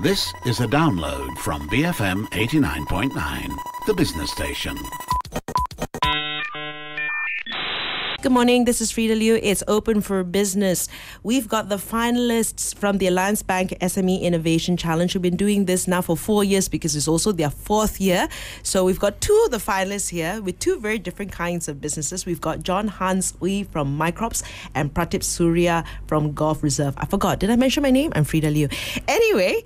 This is a download from BFM 89.9, the business station. Good morning, this is Frida Liu. It's Open for Business. We've got the finalists from the Alliance Bank SME Innovation Challenge. We've been doing this now for 4 years because it's also their 4th year. So we've got two of the finalists here with two very different kinds of businesses. We've got John Hans Ooi from Microbes and Pratip Surya from Golfreserv. I forgot, did I mention my name? I'm Frida Liu. Anyway,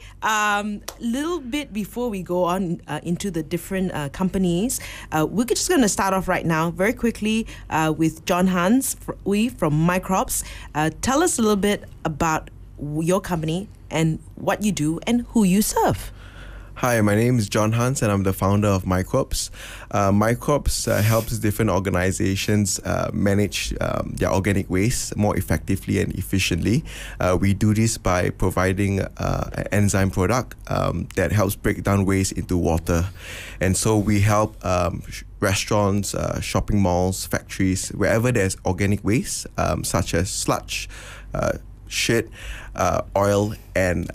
little bit before we go on into the different companies, we're just going to start off right now very quickly with John Hans Ooi from Microbes. Tell us a little bit about your company and what you do and who you serve. Hi, my name is John Hans and I'm the founder of Microbes. Microbes helps different organizations manage their organic waste more effectively and efficiently. We do this by providing an enzyme product that helps break down waste into water. And so we help restaurants, shopping malls, factories, wherever there's organic waste, such as sludge, shit, oil, and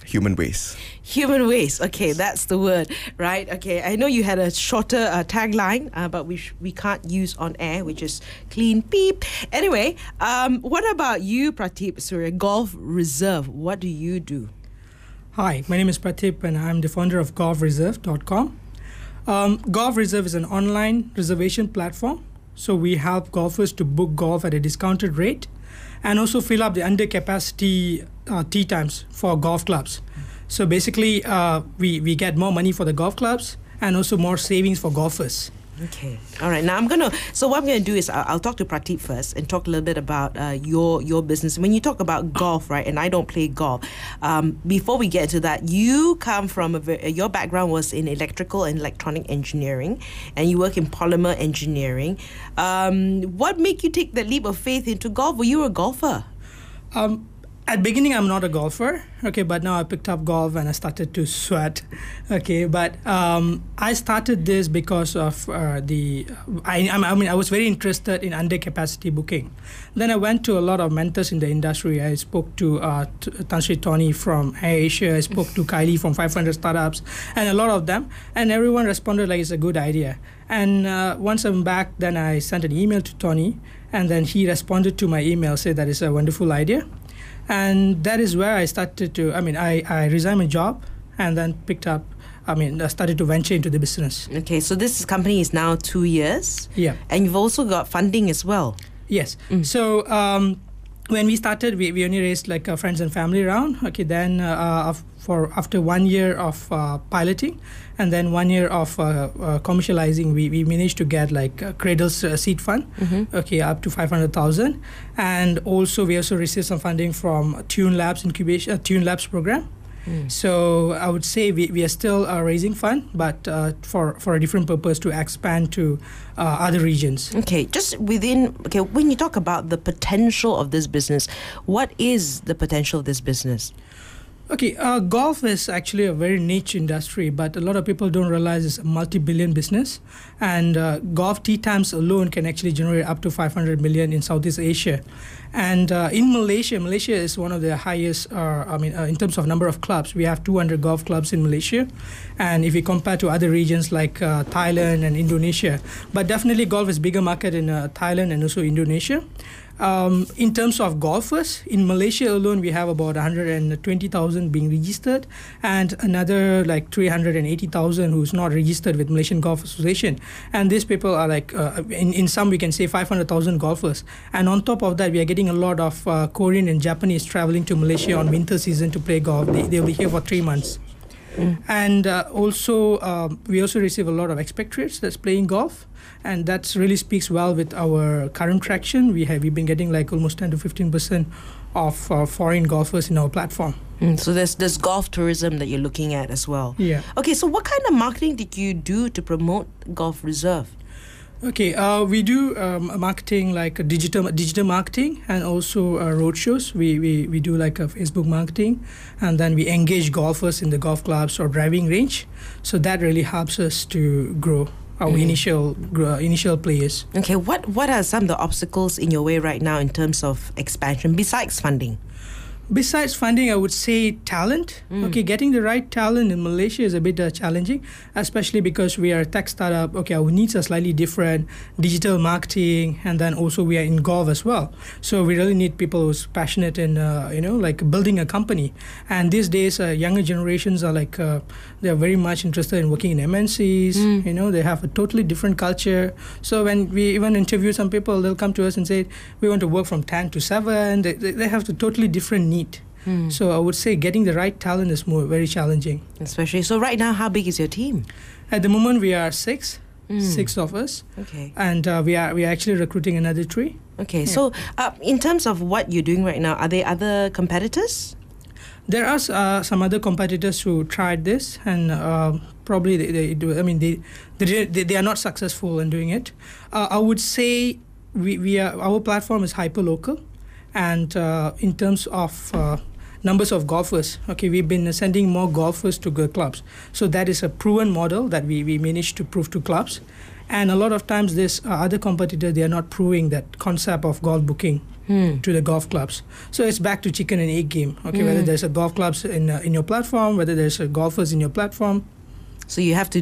human waste. Human waste. Okay, that's the word, right? Okay, I know you had a shorter tagline, but we can't use on air, which is clean beep. Anyway, what about you, Pratip Surya, Golfreserv? What do you do? Hi, my name is Pratip and I'm the founder of Golfreserv.com. Golfreserv is an online reservation platform. So we help golfers to book golf at a discounted rate and also fill up the under capacity tee times for golf clubs. So basically, we get more money for the golf clubs and also more savings for golfers. Okay. All right. Now so what I'm going to do is I'll talk to Pratip first and talk a little bit about your business. When you talk about golf, right, and I don't play golf, before we get into that, you come from your background was in electrical and electronic engineering, and you work in polymer engineering. What made you take that leap of faith into golf? Were you a golfer? At beginning, I'm not a golfer, okay, but now I picked up golf and I started to sweat, okay, but I started this because of I was very interested in under capacity booking. Then I went to a lot of mentors in the industry. I spoke to Tan Sri Tony from Asia, I spoke to Kylie from 500 Startups, and a lot of them, and everyone responded like it's a good idea. And once I'm back, then I sent an email to Tony, and then he responded to my email, said that it's a wonderful idea. And that is where I started to, I resigned my job and then I started to venture into the business. Okay, so this company is now 2 years. Yeah. And you've also got funding as well. Yes. So when we started, we only raised like a friends and family round. Okay, then after 1 year of piloting and then 1 year of commercializing, we managed to get like Cradle's seed fund, okay, up to 500,000, and also we also received some funding from Tune Labs incubation, Tune Labs program. So I would say we are still raising fund, but for a different purpose to expand to other regions. Okay, when you talk about the potential of this business, what is the potential of this business? Okay, golf is actually a very niche industry, but a lot of people don't realize it's a multi-billion business. And golf tee times alone can actually generate up to 500 million in Southeast Asia. And in Malaysia is one of the highest, in terms of number of clubs. We have 200 golf clubs in Malaysia. And if we compare to other regions like Thailand and Indonesia, but definitely golf is bigger market in Thailand and also Indonesia. In terms of golfers, in Malaysia alone, we have about 120,000 being registered and another like 380,000 who's not registered with Malaysian Golf Association. And these people are like, in some we can say 500,000 golfers. And on top of that, we are getting a lot of Korean and Japanese traveling to Malaysia on winter season to play golf. They'll be here for 3 months. And we also receive a lot of expatriates that's playing golf, and that really speaks well with our current traction. We've been getting like almost 10 to 15% of foreign golfers in our platform. So there's golf tourism that you're looking at as well. Yeah. Okay, so what kind of marketing did you do to promote Golfreserv? Okay, we do marketing like digital marketing and also road shows. We do like a Facebook marketing, and then we engage golfers in the golf clubs or driving range. So that really helps us to grow our initial players. Okay, what are some of the obstacles in your way right now in terms of expansion besides funding? Besides funding, I would say talent. Okay, getting the right talent in Malaysia is a bit challenging, especially because we are a tech startup. Okay, our needs are slightly different, digital marketing, and then also we are in golf as well. So we really need people who's passionate in, like building a company. And these days, younger generations are like, they're very much interested in working in MNCs. They have a totally different culture. So when we even interview some people, they'll come to us and say, we want to work from 10 to 7. They have a totally different need. So I would say getting the right talent is very challenging. Especially, so right now, how big is your team? At the moment, we are six of us. Okay. And we are actually recruiting another 3. Okay, Yeah. so in terms of what you're doing right now, are there other competitors? There are some other competitors who tried this, and probably they do. I mean, they are not successful in doing it. I would say our platform is hyper local, and in terms of numbers of golfers, okay, we've been sending more golfers to the clubs. So that is a proven model that we managed to prove to clubs. And a lot of times, this other competitors, they are not proving that concept of golf booking to the golf clubs. So it's back to chicken and egg game. Okay, whether there's a golf clubs in your platform, whether there's a golfers in your platform. So you have to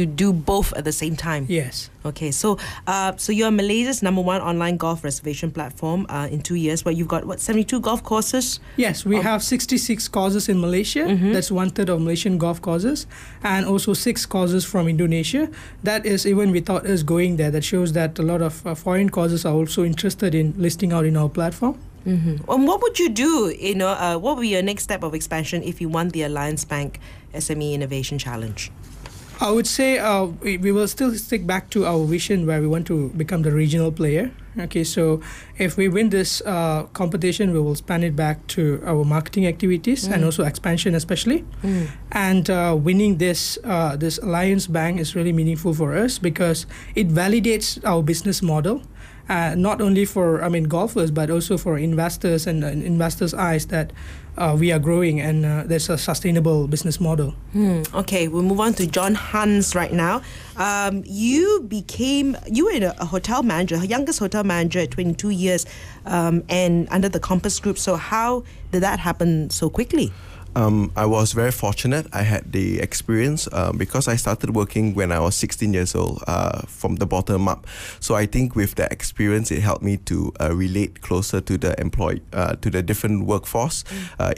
do both at the same time. Yes. Okay, so you're Malaysia's #1 online golf reservation platform in 2 years. But you've got 72 golf courses. Yes, we have 66 courses in Malaysia. That's 1/3 of Malaysian golf courses, and also 6 courses from Indonesia. That is even without us going there. That shows that a lot of foreign courses are also interested in listing out in our platform. And what would you do? What would be your next step of expansion if you won the Alliance Bank SME Innovation Challenge? I would say we will still stick back to our vision where we want to become the regional player. Okay, so if we win this competition, we will span it back to our marketing activities and also expansion especially. And winning this Alliance Bank is really meaningful for us because it validates our business model. Not only for golfers, but also for investors and investors' eyes that we are growing and there's a sustainable business model. Okay, we'll move on to John Hans right now. You were a hotel manager, youngest hotel manager at 22 years, and under the Compass Group. So how did that happen so quickly? I was very fortunate. I had the experience because I started working when I was 16 years old from the bottom up. So I think with that experience, it helped me to relate closer to the to the different workforce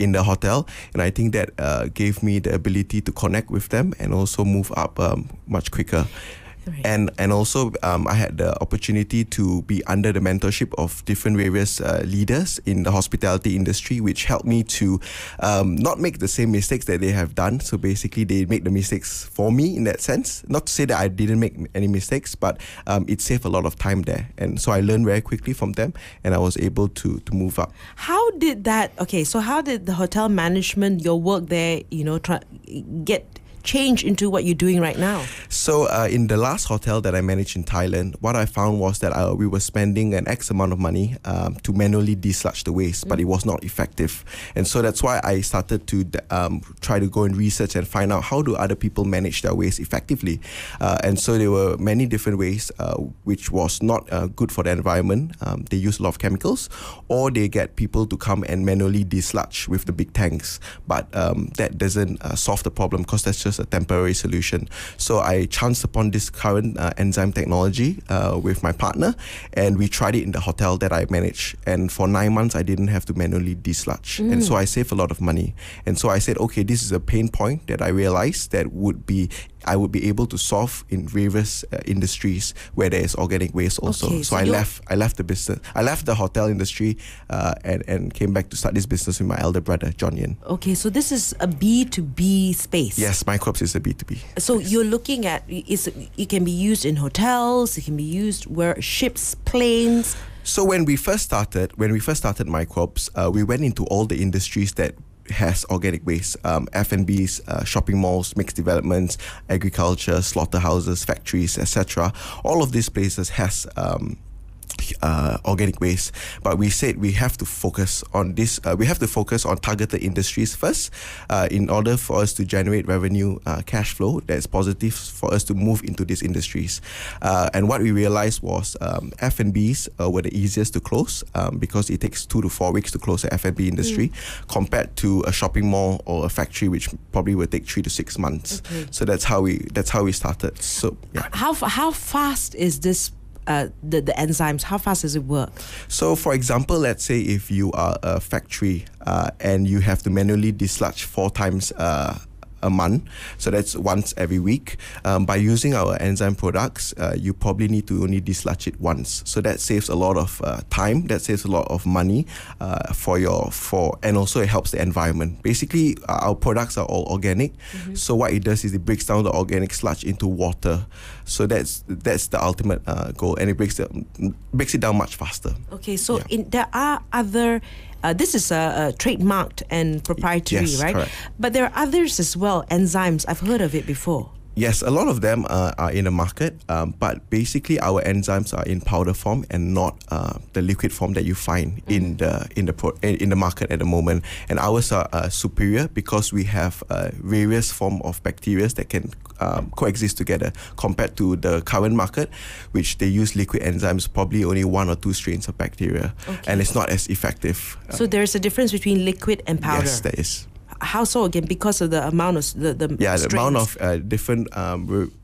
in the hotel. And I think that gave me the ability to connect with them and also move up much quicker. Right. And also I had the opportunity to be under the mentorship of different various leaders in the hospitality industry, which helped me to not make the same mistakes that they have done. So basically they make the mistakes for me in that sense. Not to say that I didn't make any mistakes, but it saved a lot of time there. And so I learned very quickly from them and I was able to move up. How did the hotel management, your work there, get change into what you're doing right now? So in the last hotel that I managed in Thailand, what I found was that we were spending an X amount of money to manually desludge the waste, but it was not effective. And so that's why I started to try to go and research and find out how do other people manage their waste effectively. And so there were many different ways which was not good for the environment. They use a lot of chemicals, or they get people to come and manually desludge with the big tanks. But that doesn't solve the problem because that's just a temporary solution. So I chanced upon this current enzyme technology with my partner, and we tried it in the hotel that I manage. And for 9 months, I didn't have to manually desludge. And so I saved a lot of money. And so I said, okay, this is a pain point that I realized that I would be able to solve in various industries where there is organic waste also. Okay, so I left the business. I left the hotel industry and came back to start this business with my elder brother, John Yen. Okay, so this is a B2B space. Yes, Microbes is a B2B. So you're looking at, it can be used in hotels, it can be used where ships, planes. So when we first started Microbes, we went into all the industries that has organic waste, F&Bs, shopping malls, mixed developments, agriculture, slaughterhouses, factories, etc. All of these places has organic waste, but we said we have to focus on this. We have to focus on targeted industries first, in order for us to generate revenue, cash flow that's positive for us to move into these industries. And what we realized was F&Bs were the easiest to close, because it takes 2 to 4 weeks to close the F&B industry, compared to a shopping mall or a factory, which probably would take 3 to 6 months. Okay. So that's how we started. So yeah. How fast is this? The enzymes, how fast does it work? So, for example, let's say if you are a factory and you have to manually dislodge 4 times a month, so that's once every week. By using our enzyme products, you probably need to only dislodge it once. So that saves a lot of time. That saves a lot of money and also it helps the environment. Basically, our products are all organic. So what it does is it breaks down the organic sludge into water. So that's the ultimate goal, and it breaks it down much faster. Okay, so Yeah. there are other. This is trademarked and proprietary, Yes, right? correct. But there are others as well, enzymes. I've heard of it before. Yes, a lot of them are in the market, but basically our enzymes are in powder form and not the liquid form that you find in the market at the moment. And ours are superior because we have various form of bacteria that can coexist together, compared to the current market, which they use liquid enzymes, probably only 1 or 2 strains of bacteria, and it's not as effective. So there's a difference between liquid and powder. Yes, there is. How so again? Because of the amount of the amount strains? of different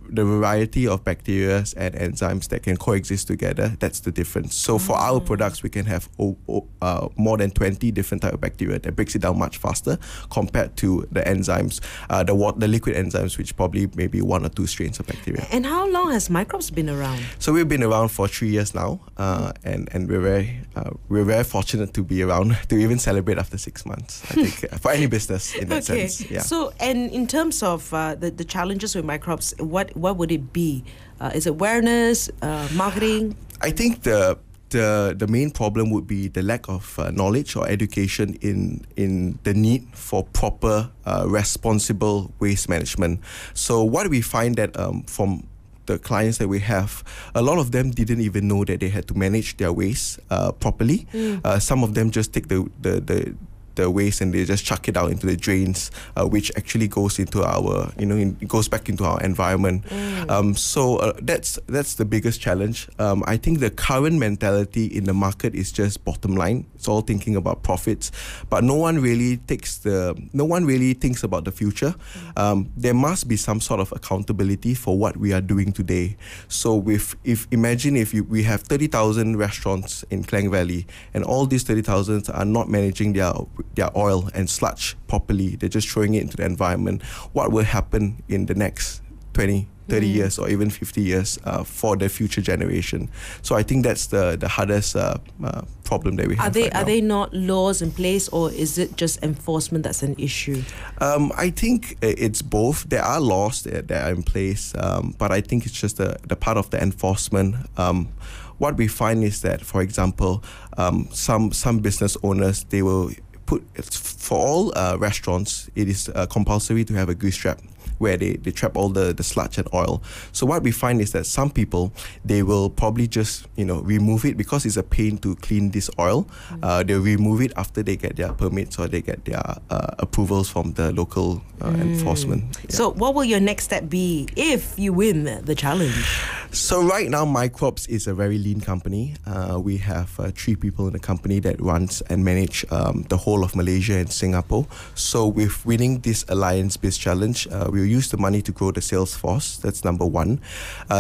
the variety of bacteria and enzymes that can coexist together. That's the difference. So for our products, we can have more than 20 different type of bacteria. That breaks it down much faster compared to the enzymes, the liquid enzymes, which probably maybe 1 or 2 strains of bacteria. And how long has Microbes been around? So we've been around for 3 years now, and we're very fortunate to be around to even celebrate after 6 months. I think for any business in that sense. Yeah. So, and in terms of the challenges with Microbes, what would it be? Is it awareness, marketing? I think the main problem would be the lack of knowledge or education in the need for proper responsible waste management. So what we find that from the clients that we have, a lot of them didn't even know that they had to manage their waste properly. Some of them just take the waste and they just chuck it out into the drains, which actually goes into our, it goes back into our environment. So that's the biggest challenge. I think the current mentality in the market is just bottom line. It's all thinking about profits, but no one really thinks about the future. There must be some sort of accountability for what we are doing today. So imagine if we have 30,000 restaurants in Klang Valley, and all these 30,000 are not managing their oil and sludge properly. They're just throwing it into the environment. What will happen in the next 20, 30 years or even 50 years for the future generation? So I think that's the hardest problem that we have right now. Are they not laws in place, or is it just enforcement that's an issue? I think it's both. There are laws that are in place, but I think it's just the part of the enforcement. What we find is that, for example, some business owners, they will for all restaurants, it is compulsory to have a grease trap where they trap all the sludge and oil. So what we find is that some people, they will probably just remove it because it's a pain to clean this oil. They'll remove it after they get their permits or they get their approvals from the local enforcement. Yeah. So what will your next step be if you win the challenge? So right now, Microbes is a very lean company. We have 3 people in the company that runs and manage the whole of Malaysia and Singapore. So with winning this Alliance Biz Challenge, we'll use the money to grow the sales force. That's number 1.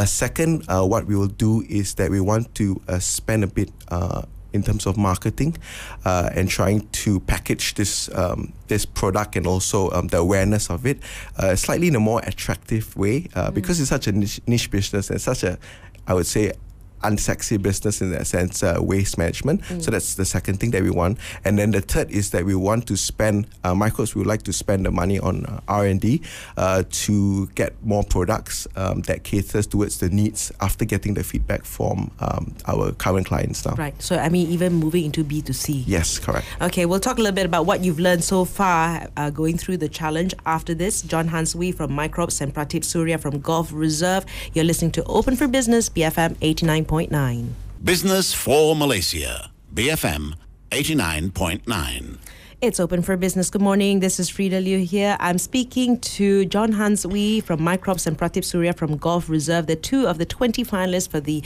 Second, what we will do is that we want to spend a bit in terms of marketing and trying to package this product and also the awareness of it slightly in a more attractive way because it's such a niche business and such a, I would say, unsexy business in that sense, waste management. So that's the second thing that we want. And then the third is that we want to spend, Microbes, we would like to spend the money on R&D to get more products that caters towards the needs after getting the feedback from our current clients now. Right. So, I mean, even moving into B2C. Yes, correct. Okay, we'll talk a little bit about what you've learned so far going through the challenge after this. John Hanswi from Microbes and Pratip Surya from Golfreserv. You're listening to Open for Business, BFM 89.9. Business for Malaysia. BFM 89.9. It's open for business. Good morning. This is Frida Liu here. I'm speaking to John Hans Wee from Microbes and Pratip Surya from Golfreserv. They're two of the 20 finalists for the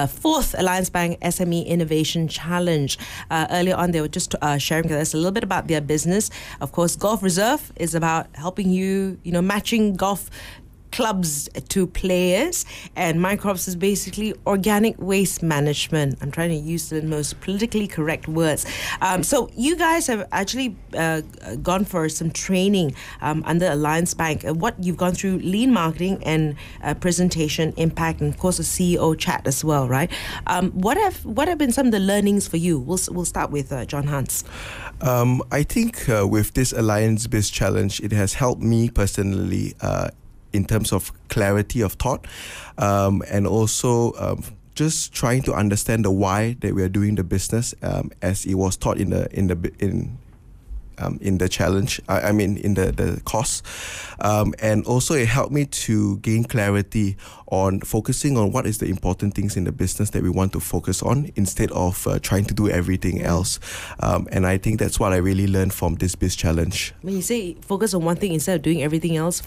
fourth Alliance Bank SME Innovation Challenge. Earlier on, they were just sharing with us a little bit about their business. Of course, Golfreserv is about helping you, matching golf clubs to players, and Microbes is basically organic waste management. I'm trying to use the most politically correct words. So you guys have actually gone for some training under Alliance Bank. What you've gone through lean marketing and presentation impact, and of course a CEO chat as well, right? What have been some of the learnings for you? We'll start with John Hans. I think with this Alliance Biz Challenge, it has helped me personally in terms of clarity of thought, and also just trying to understand the why that we are doing the business, as it was taught in the challenge. In the course, and also it helped me to gain clarity on focusing on what is the important things in the business that we want to focus on instead of trying to do everything else. And I think that's what I really learned from this Biz Challenge. When you say focus on one thing instead of doing everything else?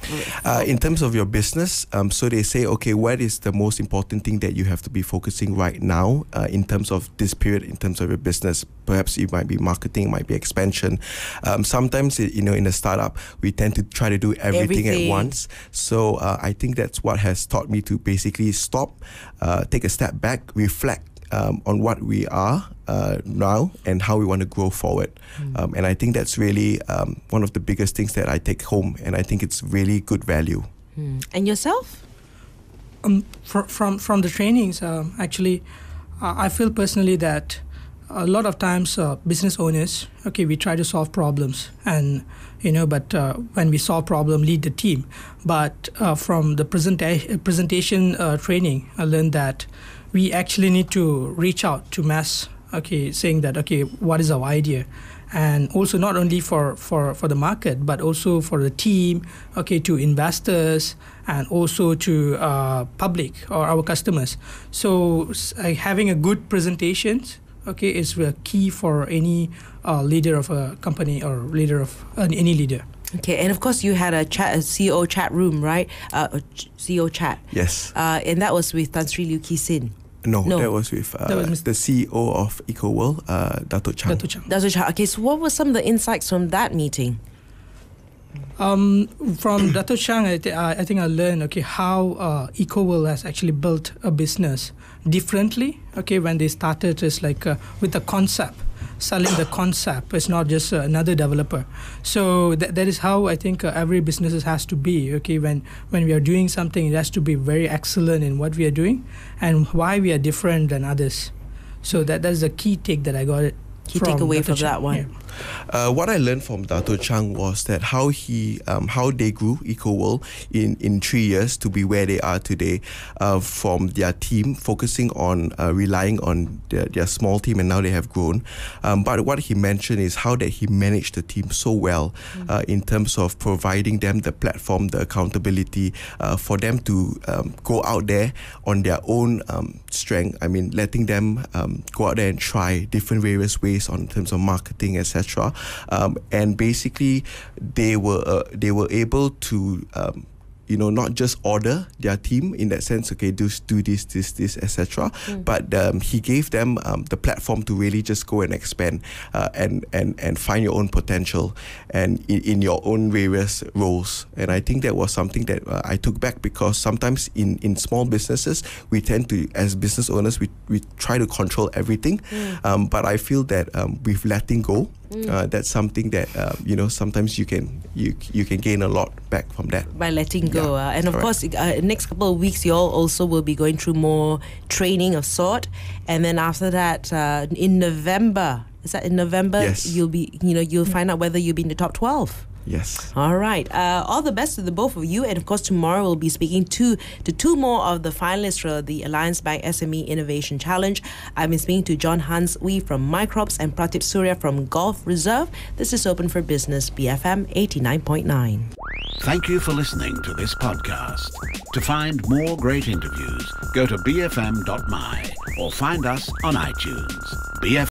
In terms of your business, so they say, okay, what is the most important thing that you have to be focusing right now in terms of this period, in terms of your business? Perhaps it might be marketing, it might be expansion. Sometimes, in a startup, we tend to try to do everything at once. So I think that's what has taught me to basically stop, take a step back, reflect on what we are now and how we want to grow forward. And I think that's really one of the biggest things that I take home, and I think it's really good value. And yourself? From the trainings, actually, I feel personally that a lot of times business owners, we try to solve problems, and but when we solve problem, lead the team. But from the presentation training, I learned that we actually need to reach out to mass, saying that what is our idea, and also not only for the market, but also for the team, to investors, and also to public or our customers. So having a good presentations is key for any leader of a company or leader of any leader. Okay, and of course you had a CEO chat room, right? CEO chat. Yes. And that was with Tan Sri Liew Kee Sin. No, that was with the CEO of EcoWorld, Dato' Chang. Dato' Chang. Okay, so what were some of the insights from that meeting? From Dato' Chang, I think I learned how EcoWorld has actually built a business differently. When they started, it's like with the concept, selling the concept. It's not just another developer. So that is how I think every business has to be. When we are doing something, it has to be very excellent in what we are doing and why we are different than others. So that is the key take that I got it. Key takeaway from that one. Yeah. What I learned from Dato' Chang was that how they grew EcoWorld in 3 years to be where they are today, from their team focusing on relying on their small team, and now they have grown. But what he mentioned is how that he managed the team so well in terms of providing them the platform, the accountability for them to go out there on their own strength. Letting them go out there and try different various ways on terms of marketing, etc. And basically, they were able to not just order their team in that sense, do this, etc. But he gave them the platform to really just go and expand and find your own potential and in your own various roles. And I think that was something that I took back, because sometimes in small businesses, we tend to, as business owners, we try to control everything. But I feel that with letting go, that's something that sometimes you can gain a lot back from that by letting go. And of course, next couple of weeks, you all also will be going through more training of sort, and then after that, in November, is that in November? Yes. You'll find out whether you'll be in the top 12. Yes. All right. All the best to the both of you. And of course, tomorrow we'll be speaking to two more of the finalists for the Alliance Bank SME Innovation Challenge. I've been speaking to John Hans Wee from Microbes and Pratip Surya from Golfreserv. This is Open for Business, BFM 89.9. Thank you for listening to this podcast. To find more great interviews, go to bfm.my or find us on iTunes. BFM